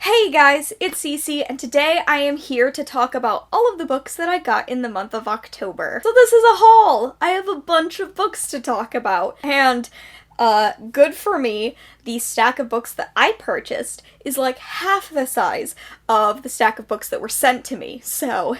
Hey guys, it's Cece, and today I am here to talk about all of the books that I got in the month of October. So this is a haul! I have a bunch of books to talk about, and good for me, the stack of books that I purchased is like half the size of the stack of books that were sent to me, so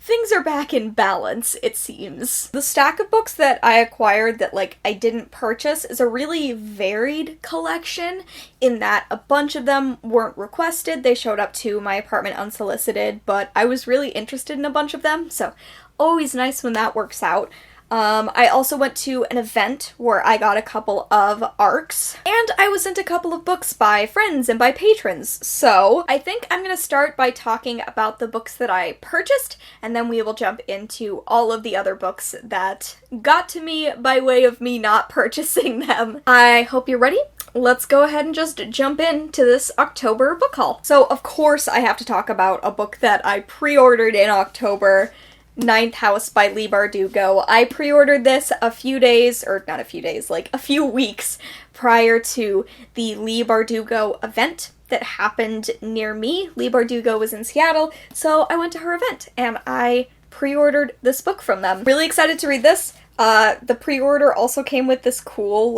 things are back in balance, it seems. The stack of books that I acquired that, I didn't purchase is a really varied collection in that a bunch of them weren't requested, they showed up to my apartment unsolicited, but I was really interested in a bunch of them, so always nice when that works out. I also went to an event where I got a couple of arcs, and I was sent a couple of books by friends and by patrons, so I think I'm gonna start by talking about the books that I purchased, and then we will jump into all of the other books that got to me by way of me not purchasing them. I hope you're ready. Let's go ahead and just jump into this October book haul. So, of course, I have to talk about a book that I pre-ordered in October, Ninth House by Leigh Bardugo. I pre-ordered this a few weeks prior to the Leigh Bardugo event that happened near me. Leigh Bardugo was in Seattle, so I went to her event and I pre-ordered this book from them. Really excited to read this. The pre-order also came with this cool,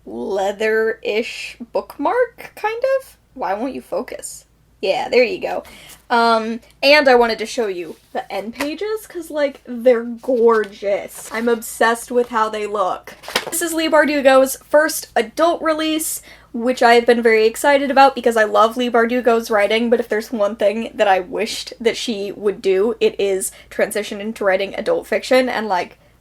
leather-ish bookmark, kind of? Why won't you focus? Yeah, there you go. And I wanted to show you the end pages, because, they're gorgeous. I'm obsessed with how they look. This is Leigh Bardugo's first adult release, which I've been very excited about because I love Leigh Bardugo's writing, but if there's one thing that I wished that she would do, it is transition into writing adult fiction, and,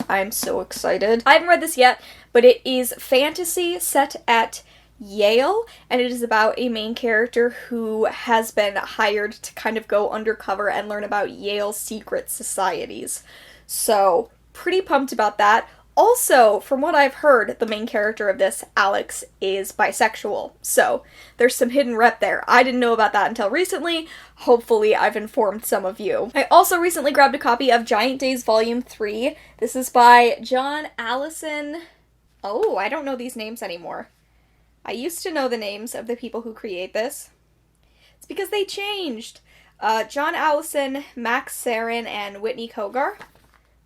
I'm so excited. I haven't read this yet, but it is fantasy set at Yale, and it is about a main character who has been hired to kind of go undercover and learn about Yale's secret societies. So, pretty pumped about that. Also, from what I've heard, the main character of this, Alex, is bisexual. So, there's some hidden rep there. I didn't know about that until recently. Hopefully, I've informed some of you. I also recently grabbed a copy of Giant Days Volume 3. This is by John Allison. Oh, I don't know these names anymore. I used to know the names of the people who create this. It's because they changed. John Allison, Max Sarin, and Whitney Kogar.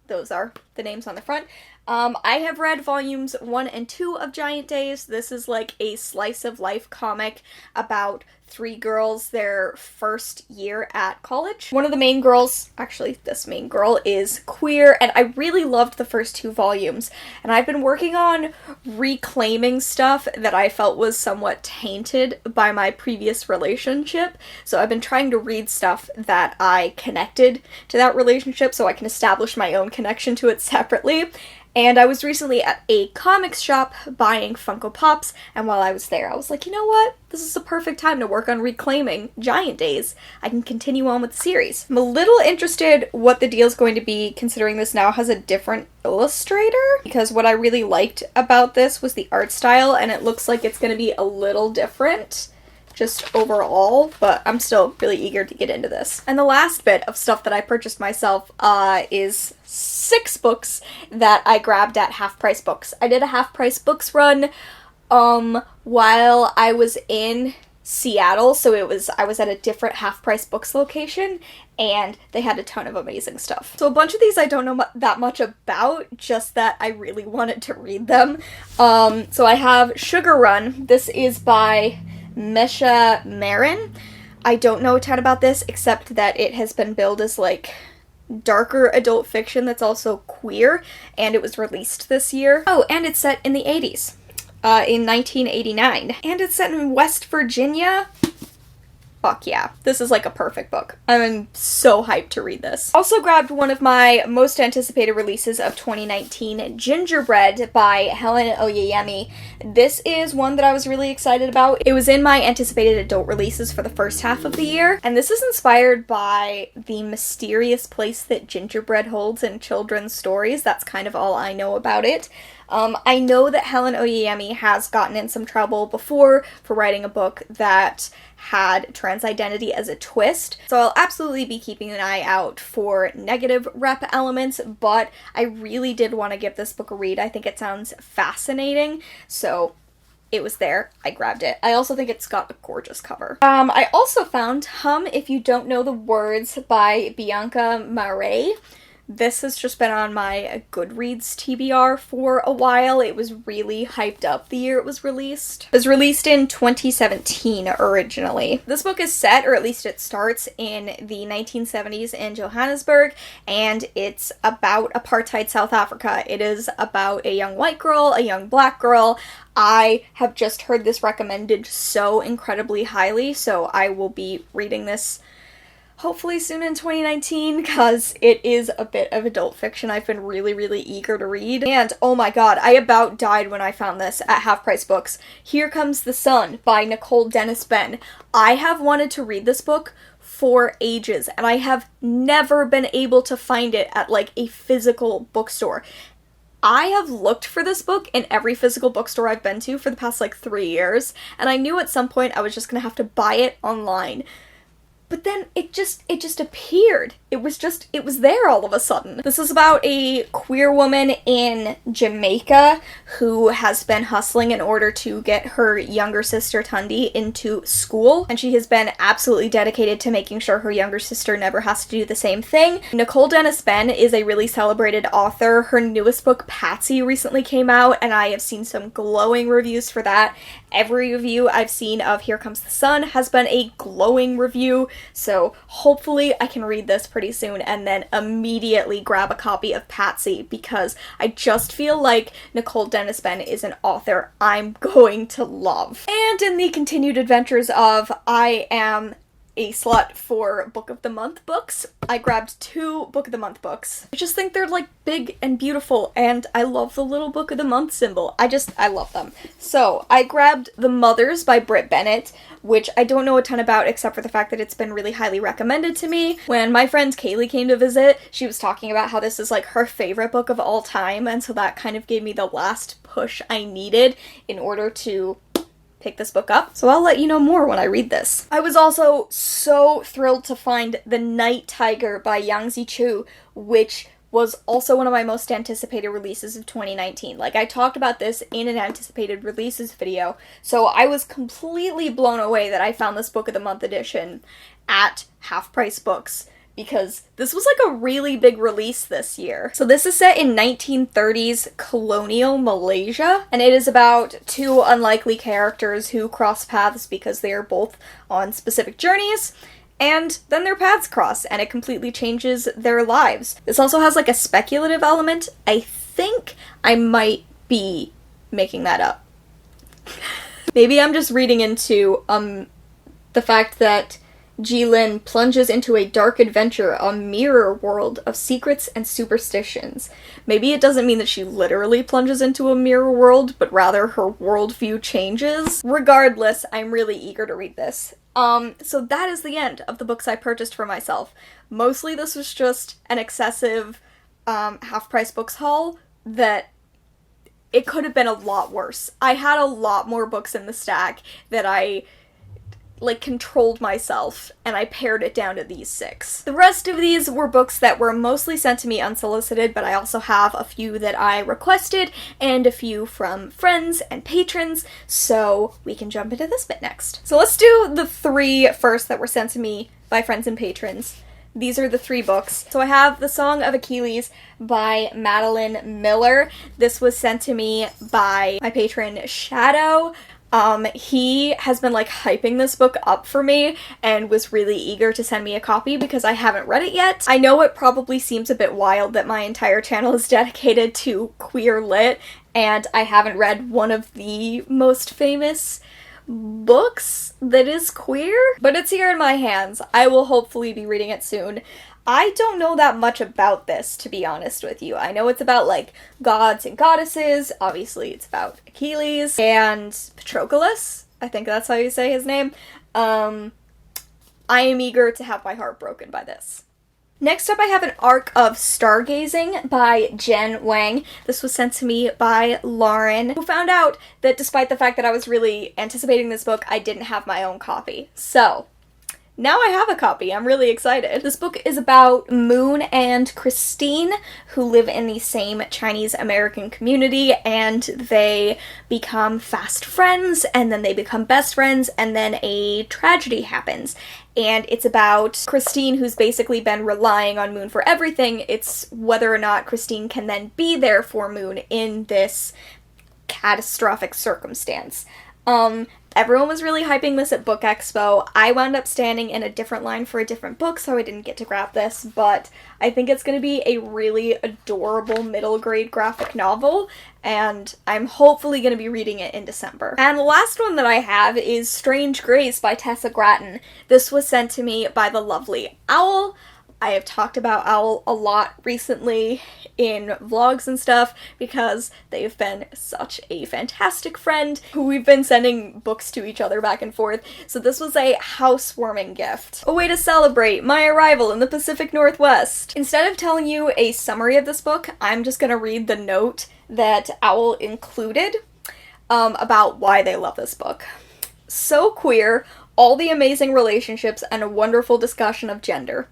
Those are the names on the front. I have read volumes 1 and 2 of Giant Days. This is a slice of life comic about 3 girls their first year at college. One of the main girls, actually this main girl, is queer, and I really loved the first 2 volumes. And I've been working on reclaiming stuff that I felt was somewhat tainted by my previous relationship. So I've been trying to read stuff that I connected to that relationship so I can establish my own connection to it separately. And I was recently at a comics shop buying Funko Pops, and while I was there, I was like, you know what? This is the perfect time to work on reclaiming Giant Days. I can continue on with the series. I'm a little interested what the deal's going to be, considering this now has a different illustrator, because what I really liked about this was the art style, and it looks like it's going to be a little different just overall, but I'm still really eager to get into this. And the last bit of stuff that I purchased myself is 6 books that I grabbed at Half Price Books. I did a Half Price Books run while I was in Seattle, so I was at a different Half Price Books location, and they had a ton of amazing stuff. So a bunch of these I don't know that much about, just that I really wanted to read them. So I have Sugar Run. This is by Mesha Maren. I don't know a ton about this, except that it has been billed as darker adult fiction that's also queer, and it was released this year. Oh, and it's set in the 80s, in 1989. And it's set in West Virginia. Fuck yeah. This is a perfect book. I'm so hyped to read this. Also grabbed one of my most anticipated releases of 2019, Gingerbread by Helen Oyeyemi. This is one that I was really excited about. It was in my anticipated adult releases for the first half of the year, and this is inspired by the mysterious place that gingerbread holds in children's stories. That's kind of all I know about it. I know that Helen Oyeyemi has gotten in some trouble before for writing a book that had trans identity as a twist, so I'll absolutely be keeping an eye out for negative rep elements, but I really did want to give this book a read. I think it sounds fascinating, so it was there. I grabbed it. I also think it's got a gorgeous cover. I also found Hum If You Don't Know the Words by Bianca Marais. This has just been on my Goodreads TBR for a while. It was really hyped up the year it was released. It was released in 2017 originally. This book is set, or at least it starts, in the 1970s in Johannesburg, and it's about apartheid South Africa. It is about a young white girl, a young black girl. I have just heard this recommended so incredibly highly, so I will be reading this hopefully soon in 2019, because it is a bit of adult fiction I've been really, really eager to read. And oh my god, I about died when I found this at Half Price Books. Here Comes the Sun by Nicole Dennis-Benn. I have wanted to read this book for ages, and I have never been able to find it at like a physical bookstore. I have looked for this book in every physical bookstore I've been to for the past like 3 years, and I knew at some point I was just gonna have to buy it online. But then it just appeared. It was there all of a sudden. This is about a queer woman in Jamaica who has been hustling in order to get her younger sister Tundi into school, and she has been absolutely dedicated to making sure her younger sister never has to do the same thing. Nicole Dennis-Benn is a really celebrated author. Her newest book, Patsy, recently came out, and I have seen some glowing reviews for that. Every review I've seen of Here Comes the Sun has been a glowing review, so hopefully I can read this pretty soon and then immediately grab a copy of Patsy, because I just feel like Nicole Dennis-Benn is an author I'm going to love. And in the continued adventures of I am a slut for Book of the Month books, I grabbed 2 Book of the Month books. I just think they're like big and beautiful, and I love the little Book of the Month symbol. I love them. So I grabbed The Mothers by Bennett, which I don't know a ton about except for the fact that it's been really highly recommended to me. When my friend Kaylee came to visit, she was talking about how this is like her favorite book of all time, and so that kind of gave me the last push I needed in order to pick this book up. So I'll let you know more when I read this. I was also so thrilled to find The Night Tiger by Yangsze Choo, which was also one of my most anticipated releases of 2019. Like, I talked about this in an anticipated releases video, so I was completely blown away that I found this Book of the Month edition at Half Price Books, because this was like a really big release this year. So this is set in 1930s colonial Malaysia, and it is about 2 unlikely characters who cross paths because they are both on specific journeys, and then their paths cross, and it completely changes their lives. This also has like a speculative element. I think I might be making that up. Maybe I'm just reading into the fact that Jilin plunges into a dark adventure, a mirror world of secrets and superstitions. Maybe it doesn't mean that she literally plunges into a mirror world, but rather her worldview changes. Regardless, I'm really eager to read this. So that is the end of the books I purchased for myself. Mostly this was just an excessive Half Price Books haul that it could have been a lot worse. I had a lot more books in the stack that I controlled myself, and I pared it down to these 6. The rest of these were books that were mostly sent to me unsolicited, but I also have a few that I requested and a few from friends and patrons, so we can jump into this bit next. So let's do the 3 first that were sent to me by friends and patrons. These are the 3 books. So I have The Song of Achilles by Madeline Miller. This was sent to me by my patron Shadow. He has been hyping this book up for me and was really eager to send me a copy because I haven't read it yet. I know it probably seems a bit wild that my entire channel is dedicated to queer lit and I haven't read one of the most famous books that is queer, but it's here in my hands. I will hopefully be reading it soon. I don't know that much about this, to be honest with you. I know it's about, gods and goddesses. Obviously, it's about Achilles and Patroclus. I think that's how you say his name. I am eager to have my heart broken by this. Next up, I have an Arc of Stargazing by Jen Wang. This was sent to me by Lauren, who found out that despite the fact that I was really anticipating this book, I didn't have my own copy. So, now I have a copy. I'm really excited. This book is about Moon and Christine, who live in the same Chinese-American community, and they become fast friends, and then they become best friends, and then a tragedy happens. And it's about Christine, who's basically been relying on Moon for everything. It's whether or not Christine can then be there for Moon in this catastrophic circumstance. Everyone was really hyping this at Book Expo. I wound up standing in a different line for a different book, so I didn't get to grab this, but I think it's going to be a really adorable middle grade graphic novel, and I'm hopefully going to be reading it in December. And the last one that I have is Strange Grace by Tessa Gratton. This was sent to me by the lovely Owl. I have talked about Owl a lot recently in vlogs and stuff because they've been such a fantastic friend who we've been sending books to each other back and forth. So this was a housewarming gift. A way to celebrate my arrival in the Pacific Northwest. Instead of telling you a summary of this book, I'm just gonna read the note that Owl included about why they love this book. So queer, all the amazing relationships, and a wonderful discussion of gender.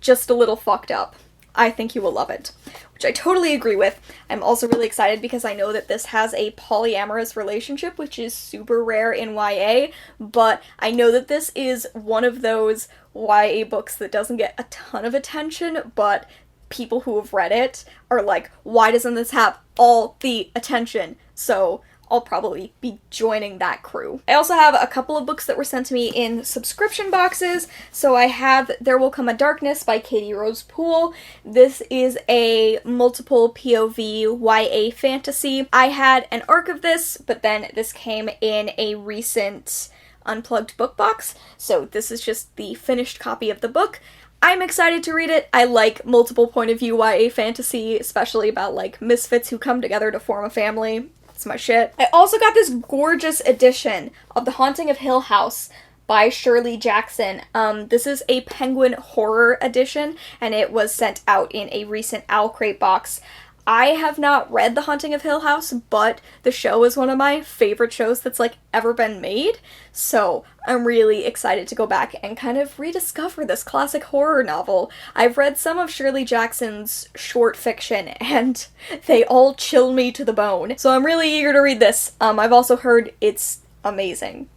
Just a little fucked up. I think you will love it. Which I totally agree with. I'm also really excited because I know that this has a polyamorous relationship, which is super rare in YA, but I know that this is one of those YA books that doesn't get a ton of attention, but people who have read it are like, why doesn't this have all the attention? So I'll probably be joining that crew. I also have a couple of books that were sent to me in subscription boxes. So I have There Will Come a Darkness by Katy Rose Poole. This is a multiple POV YA fantasy. I had an arc of this, but then this came in a recent unplugged book box. So this is just the finished copy of the book. I'm excited to read it. I like multiple point of view YA fantasy, especially about like misfits who come together to form a family. It's my shit. I also got this gorgeous edition of The Haunting of Hill House by Shirley Jackson. This is a Penguin horror edition, and it was sent out in a recent Owl Crate box. I have not read The Haunting of Hill House, but the show is one of my favorite shows that's like ever been made, so I'm really excited to go back and kind of rediscover this classic horror novel. I've read some of Shirley Jackson's short fiction, and they all chill me to the bone, so I'm really eager to read this. I've also heard it's amazing.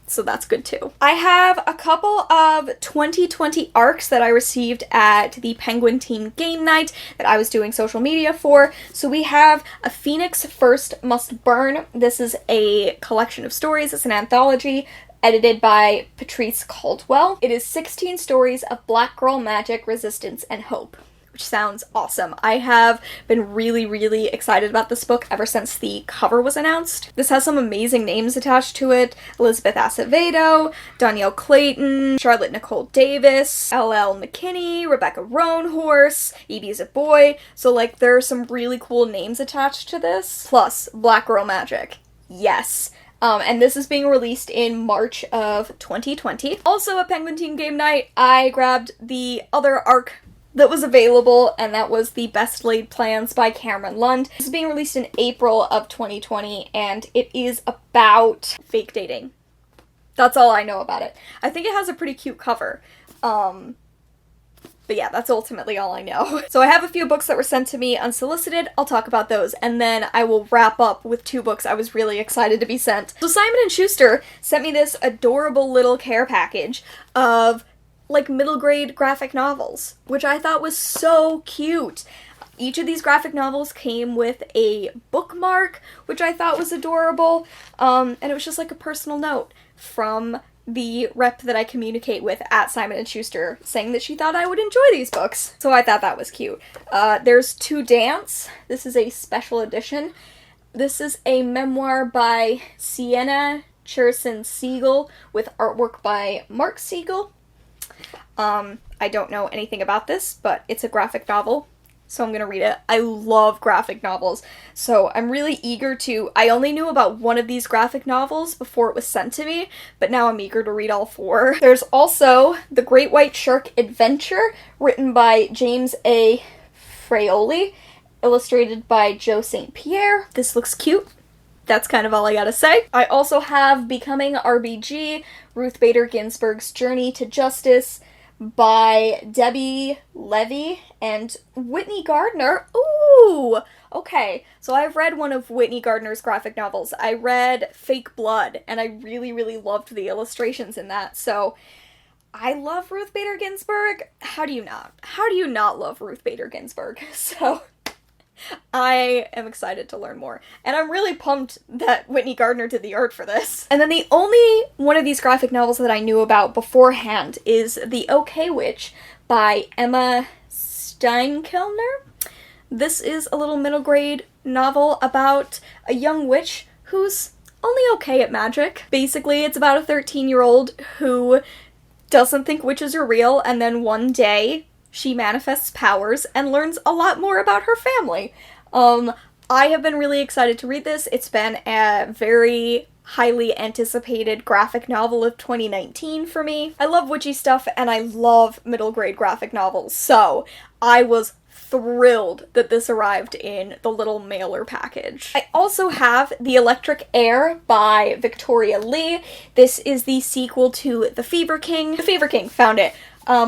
So that's good too. I have a couple of 2020 arcs that I received at the Penguin Teen Game Night that I was doing social media for. So we have A Phoenix First Must Burn. This is a collection of stories. It's an anthology edited by Patrice Caldwell. It is 16 stories of black girl magic, resistance, and hope, which sounds awesome. I have been really, really excited about this book ever since the cover was announced. This has some amazing names attached to it. Elizabeth Acevedo, Danielle Clayton, Charlotte Nicole Davis, L.L. McKinney, Rebecca Roanhorse, Evie's a Boy. So like there are some really cool names attached to this. Plus, Black Girl Magic. Yes. And this is being released in March of 2020. Also at Penguin Teen Game Night, I grabbed the other arc that was available, and that was The Best Laid Plans by Cameron Lund. This is being released in April of 2020, and it is about fake dating. That's all I know about it. I think it has a pretty cute cover. But yeah, that's ultimately all I know. So I have a few books that were sent to me unsolicited. I'll talk about those, and then I will wrap up with 2 books I was really excited to be sent. So Simon & Schuster sent me this adorable little care package of like middle grade graphic novels, which I thought was so cute. Each of these graphic novels came with a bookmark, which I thought was adorable, and it was just like a personal note from the rep that I communicate with at Simon & Schuster, saying that she thought I would enjoy these books. So I thought that was cute. There's To Dance. This is a special edition. This is a memoir by Siena, Cherson, Siegel, with artwork by Mark Siegel. I don't know anything about this, but it's a graphic novel, so I'm gonna read it. I love graphic novels, so I'm really eager to... I only knew about one of these graphic novels before it was sent to me, but now I'm eager to read all 4. There's also The Great White Shark Adventure, written by James A. Fraioli, illustrated by Joe St. Pierre. This looks cute. that's kind of all I gotta say. I also have Becoming RBG, Ruth Bader Ginsburg's Journey to Justice by Debbie Levy and Whitney Gardner. Ooh! Okay, so I've read one of Whitney Gardner's graphic novels. I read Fake Blood, and I really, really loved the illustrations in that, so I love Ruth Bader Ginsburg. How do you not? How do you not love Ruth Bader Ginsburg? So I am excited to learn more. And I'm really pumped that Whitney Gardner did the art for this. And then the only one of these graphic novels that I knew about beforehand is The OK Witch by Emma Steinkilner. This is a little middle grade novel about a young witch who's only okay at magic. Basically, it's about a 13-year-old who doesn't think witches are real, and then one day she manifests powers and learns a lot more about her family. I have been really excited to read this. It's been a very highly anticipated graphic novel of 2019 for me. I love witchy stuff, and I love middle grade graphic novels, so I was thrilled that this arrived in the little mailer package. I also have The Electric Air by Victoria Leigh. This is the sequel to The Fever King. The Fever King, found it,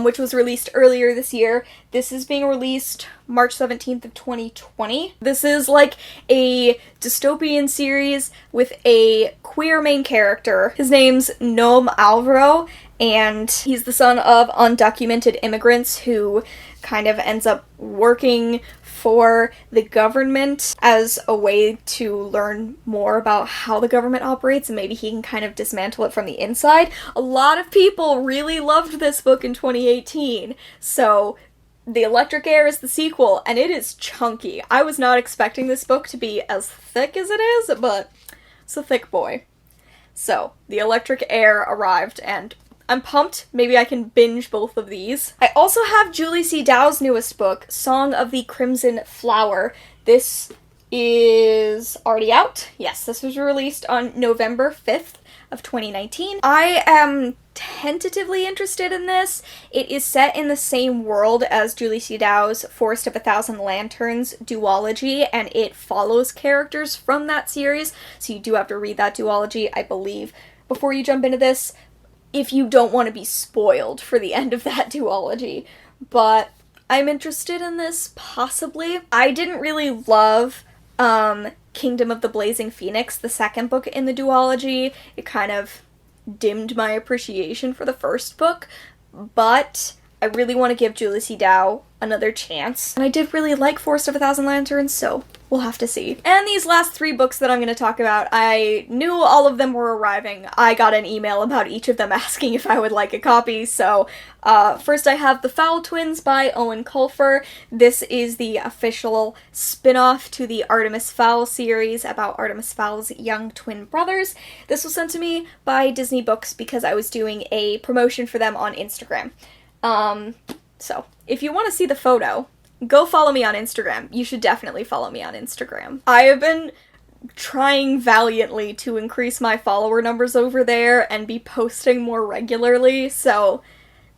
which was released earlier this year. This is being released March 17th of 2020. This is like a dystopian series with a queer main character. His name's Noam Alvaro, and he's the son of undocumented immigrants who kind of ends up working for the government as a way to learn more about how the government operates, and maybe he can kind of dismantle it from the inside. A lot of people really loved this book in 2018, so The Electric Air is the sequel, and it is chunky. I was not expecting this book to be as thick as it is, but it's a thick boy. So, The Electric Air arrived, and I'm pumped. Maybe I can binge both of these. I also have Julie C. Dow's newest book, Song of the Crimson Flower. This is already out. Yes, this was released on November 5th of 2019. I am tentatively interested in this. It is set in the same world as Julie C. Dow's Forest of a Thousand Lanterns duology, and it follows characters from that series, so you do have to read that duology, I believe, before you jump into this, if you don't want to be spoiled for the end of that duology. But I'm interested in this, possibly. I didn't really love Kingdom of the Blazing Phoenix, the second book in the duology. It kind of dimmed my appreciation for the first book, but I really want to give Julie C. Dow another chance. And I did really like Forest of a Thousand Lanterns, so we'll have to see. And these last three books that I'm going to talk about, I knew all of them were arriving. I got an email about each of them asking if I would like a copy, so first I have The Fowl Twins by Owen Colfer. This is the official spin-off to the Artemis Fowl series about Artemis Fowl's young twin brothers. This was sent to me by Disney Books because I was doing a promotion for them on Instagram. So if you want to see the photo, go follow me on Instagram. You should definitely follow me on Instagram. I have been trying valiantly to increase my follower numbers over there and be posting more regularly, so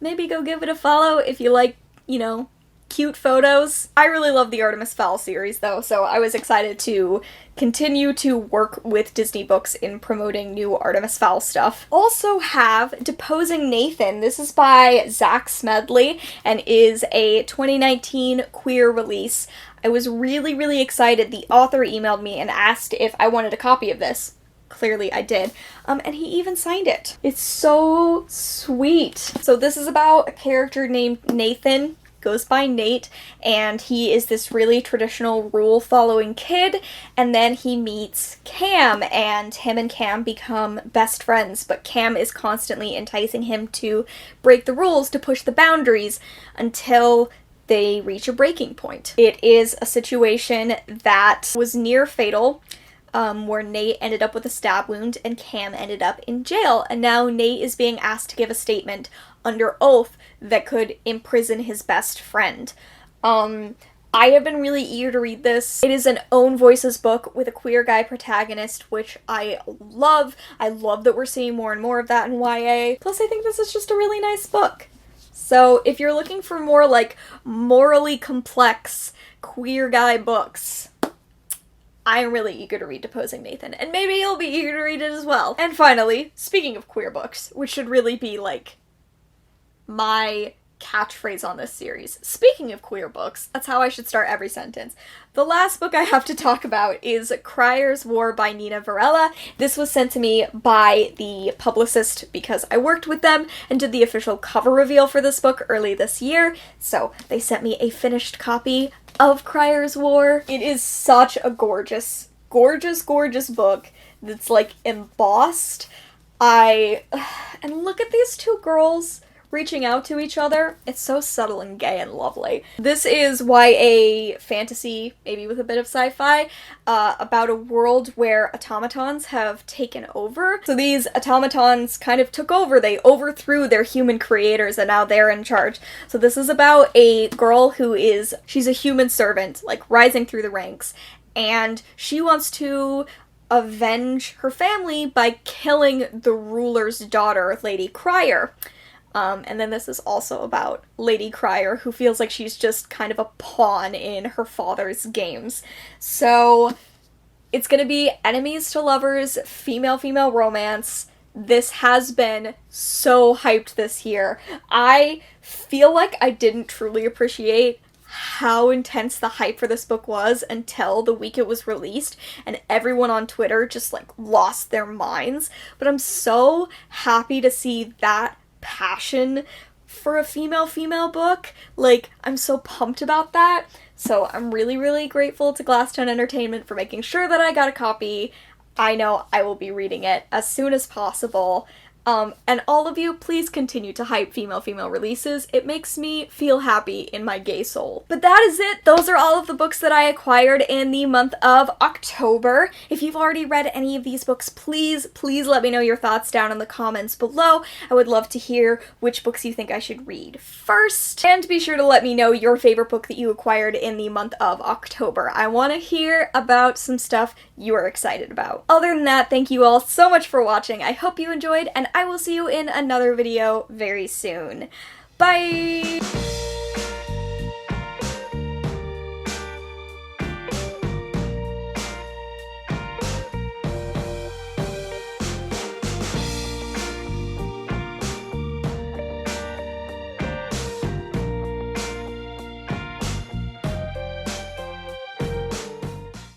maybe go give it a follow if you like, you know, cute photos. I really love the Artemis Fowl series though, so I was excited to continue to work with Disney Books in promoting new Artemis Fowl stuff. Also have Deposing Nathan. This is by Zach Smedley and is a 2019 queer release. I was really, really excited. The author emailed me and asked if I wanted a copy of this. Clearly I did. And he even signed it. It's so sweet. So this is about a character named Nathan, goes by Nate, and he is this really traditional rule-following kid, and then he meets Cam, and him and Cam become best friends, but Cam is constantly enticing him to break the rules, to push the boundaries, until they reach a breaking point. It is a situation that was near fatal, where Nate ended up with a stab wound and Cam ended up in jail, and now Nate is being asked to give a statement under oath that could imprison his best friend. I have been really eager to read this. It is an own voices book with a queer guy protagonist, which I love. I love that we're seeing more and more of that in YA. Plus, I think this is just a really nice book. So if you're looking for more like morally complex queer guy books, I am really eager to read Deposing Nathan, and maybe you'll be eager to read it as well. And finally, speaking of queer books, which should really be, like, my catchphrase on this series. Speaking of queer books, that's how I should start every sentence. The last book I have to talk about is Criers War by Nina Varela. This was sent to me by the publicist because I worked with them and did the official cover reveal for this book early this year, so they sent me a finished copy of Criers War. It is such a gorgeous, gorgeous, gorgeous book that's, like, embossed. And look at these two girls reaching out to each other. It's so subtle and gay and lovely. This is YA fantasy, maybe with a bit of sci-fi, about a world where automatons have taken over. So these automatons kind of took over. They overthrew their human creators and now they're in charge. So this is about a girl she's a human servant, like rising through the ranks, and she wants to avenge her family by killing the ruler's daughter, Lady Crier. And then this is also about Lady Crier, who feels like she's just kind of a pawn in her father's games. So it's gonna be enemies to lovers, female-female romance. This has been so hyped this year. I feel like I didn't truly appreciate how intense the hype for this book was until the week it was released, and everyone on Twitter just, like, lost their minds. But I'm so happy to see that passion for a female book. Like, I'm so pumped about that. So I'm really, really grateful to Glasstown Entertainment for making sure that I got a copy. I know I will be reading it as soon as possible. And all of you, please continue to hype female releases. It makes me feel happy in my gay soul. But that is it. Those are all of the books that I acquired in the month of October. If you've already read any of these books, please let me know your thoughts down in the comments below. I would love to hear which books you think I should read first. And be sure to let me know your favorite book that you acquired in the month of October. I want to hear about some stuff you are excited about. Other than that, thank you all so much for watching. I hope you enjoyed, and I will see you in another video very soon. Bye!